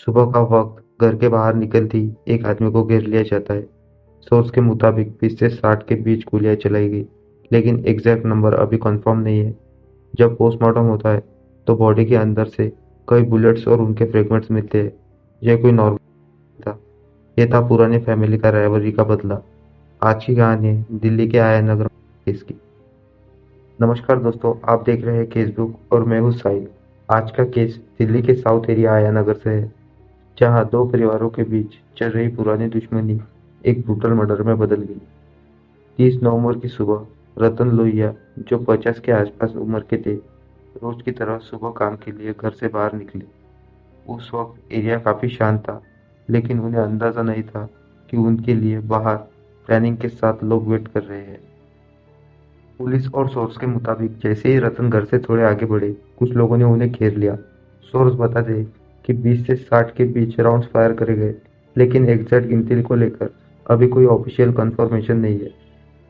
सुबह का वक्त घर के बाहर निकलते ही एक आदमी को घेर लिया जाता है। सोर्स के मुताबिक 20 से 60 के बीच गोलियां चलाई गई, लेकिन एग्जैक्ट नंबर अभी कंफर्म नहीं है। जब पोस्टमार्टम होता है तो बॉडी के अंदर से कई बुलेट्स और उनके फ्रेगमेंट्स मिलते हैं। यह कोई नॉर्मल था, यह था पुरानी फैमिली का राइवलरी का बदला। आज की कहानी है दिल्ली के आया नगर केस की। नमस्कार दोस्तों, आप देख रहे हैं केस बुक और मैं हूँ साहिल। आज का केस दिल्ली के साउथ एरिया आया नगर से है, जहां दो परिवारों के बीच चल रही पुरानी दुश्मनी एक ब्रूटल मर्डर में बदल गई। 30 नवंबर की सुबह रतन लोहिया, जो 50 के आसपास उम्र के थे, रोज की तरह सुबह काम के लिए घर से बाहर निकले। उस वक्त एरिया काफी शांत था, लेकिन उन्हें अंदाजा नहीं था कि उनके लिए बाहर प्लानिंग के साथ लोग वेट कर रहे हैं। पुलिस और सोर्स के मुताबिक जैसे ही रतन घर से थोड़े आगे बढ़े, कुछ लोगों ने उन्हें घेर लिया। सोर्स बताते कि 20 से 60 के बीच राउंड्स फायर करे गए, लेकिन एग्जैक्ट गिनती को लेकर अभी कोई ऑफिशियल कंफर्मेशन नहीं है।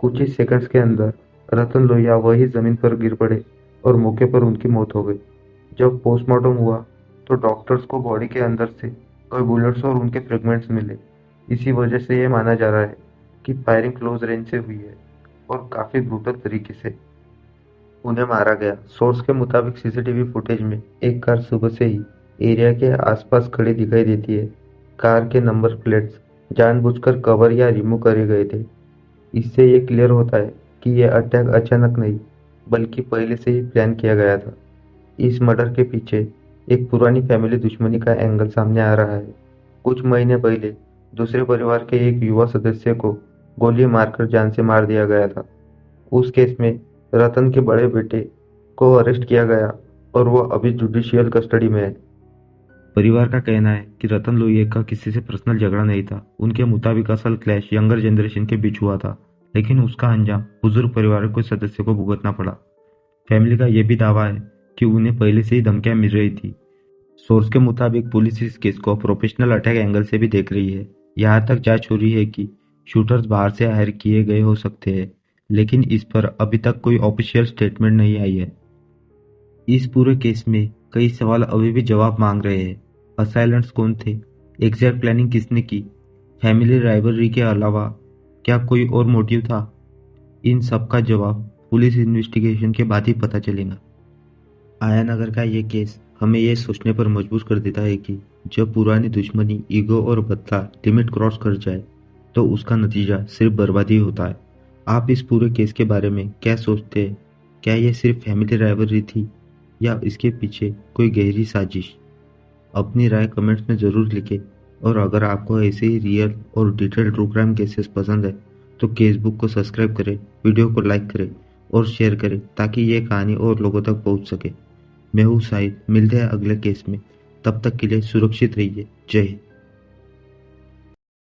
कुछ ही सेकंड्स के अंदर रतन लोहिया वही जमीन पर गिर पड़े और मौके पर उनकी मौत हो गई। जब पोस्टमार्टम हुआ तो डॉक्टर्स को बॉडी के अंदर से कई बुलेट्स और उनके फ्रेगमेंट्स मिले। इसी वजह से यह माना जा रहा है कि फायरिंग क्लोज रेंज से हुई है और काफी ब्रूटल तरीके से उन्हें मारा गया। सोर्स के मुताबिक सीसीटीवी फुटेज में एक कार सुबह से ही एरिया के आसपास खड़ी दिखाई देती है। कार के नंबर प्लेट्स जानबूझकर कवर या रिमूव करे गए थे। इससे ये क्लियर होता है कि यह अटैक अचानक नहीं, बल्कि पहले से ही प्लान किया गया था। इस मर्डर के पीछे एक पुरानी फैमिली दुश्मनी का एंगल सामने आ रहा है। कुछ महीने पहले दूसरे परिवार के एक युवा सदस्य को गोली मारकर जान से मार दिया गया था। उस केस में रतन के बड़े बेटे को अरेस्ट किया गया और वह अभी जुडिशियल कस्टडी में है। परिवार का कहना है कि रतन लोहिया का किसी से पर्सनल झगड़ा नहीं था। उनके मुताबिक असल क्लैश यंगर जनरेशन के बीच हुआ था, लेकिन उसका अंजाम बुजुर्ग परिवार के सदस्य को भुगतना पड़ा। फैमिली का यह भी दावा है कि उन्हें पहले से ही धमकियां मिल रही थी। सोर्स के मुताबिक पुलिस इस केस को प्रोफेशनल अटैक एंगल से भी देख रही है। यहाँ तक जांच हो रही है कि शूटर्स बाहर से हायर किए गए हो सकते हैं, लेकिन इस पर अभी तक कोई ऑफिशियल स्टेटमेंट नहीं आई है। इस पूरे केस में कई सवाल अभी भी जवाब मांग रहे हैं। असाइलेंट्स कौन थे? एग्जैक्ट प्लानिंग किसने की? फैमिली राइवलरी के अलावा क्या कोई और मोटिव था? इन सब का जवाब पुलिस इन्वेस्टिगेशन के बाद ही पता चलेगा। आया नगर का ये केस हमें ये सोचने पर मजबूर कर देता है कि जब पुरानी दुश्मनी, ईगो और बदला लिमिट क्रॉस कर जाए तो उसका नतीजा सिर्फ बर्बादी होता है। आप इस पूरे केस के बारे में क्या सोचते हैं? क्या यह सिर्फ फैमिली राइवलरी थी या इसके पीछे कोई गहरी साजिश? अपनी राय कमेंट्स में ज़रूर लिखें, और अगर आपको ऐसे ही रियल और डिटेल ट्रू क्राइम केसेस पसंद है तो केस बुक को सब्सक्राइब करें, वीडियो को लाइक करें और शेयर करें ताकि ये कहानी और लोगों तक पहुंच सके। मैं हूँ साहिद, मिलते हैं अगले केस में। तब तक के लिए सुरक्षित रहिए। जय हिंद।